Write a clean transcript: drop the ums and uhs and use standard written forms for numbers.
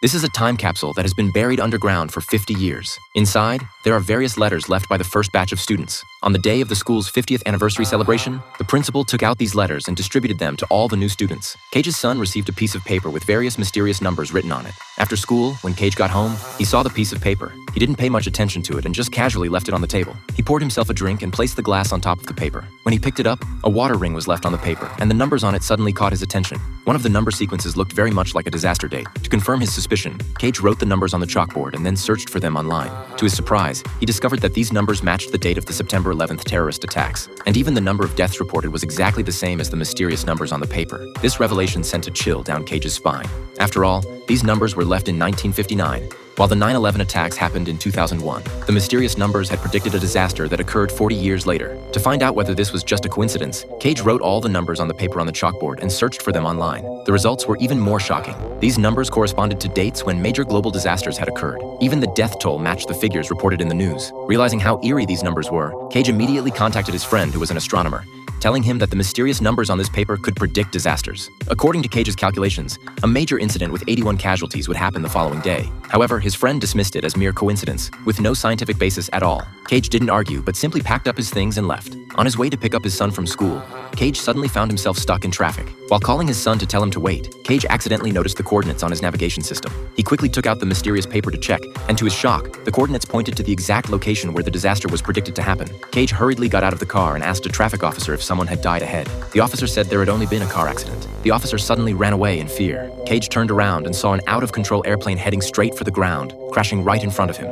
This is a time capsule that has been buried underground for 50 years. Inside, there are various letters left by the first batch of students. On the day of the school's 50th anniversary celebration, the principal took out these letters and distributed them to all the new students. Cage's son received a piece of paper with various mysterious numbers written on it. After school, when Cage got home, he saw the piece of paper. He didn't pay much attention to it and just casually left it on the table. He poured himself a drink and placed the glass on top of the paper. When he picked it up, a water ring was left on the paper, and the numbers on it suddenly caught his attention. One of the number sequences looked very much like a disaster date. To confirm his suspicion, Cage wrote the numbers on the chalkboard and then searched for them online. To his surprise, he discovered that these numbers matched the date of the September 11th terrorist attacks, and even the number of deaths reported was exactly the same as the mysterious numbers on the paper. This revelation sent a chill down Cage's spine. After all, these numbers were left in 1959. While the 9/11 attacks happened in 2001, the mysterious numbers had predicted a disaster that occurred 40 years later. To find out whether this was just a coincidence, Cage wrote all the numbers on the paper on the chalkboard and searched for them online. The results were even more shocking. These numbers corresponded to dates when major global disasters had occurred. Even the death toll matched the figures reported in the news. Realizing how eerie these numbers were, Cage immediately contacted his friend who was an astronomer, telling him that the mysterious numbers on this paper could predict disasters. According to Cage's calculations, a major incident with 81 casualties would happen the following day. However, his friend dismissed it as mere coincidence, with no scientific basis at all. Cage didn't argue, but simply packed up his things and left. On his way to pick up his son from school, Cage suddenly found himself stuck in traffic. While calling his son to tell him to wait, Cage accidentally noticed the coordinates on his navigation system. He quickly took out the mysterious paper to check, and to his shock, the coordinates pointed to the exact location where the disaster was predicted to happen. Cage hurriedly got out of the car and asked a traffic officer if someone had died ahead. The officer said there had only been a car accident. The officer suddenly ran away in fear. Cage turned around and saw an out-of-control airplane heading straight for the ground, crashing right in front of him.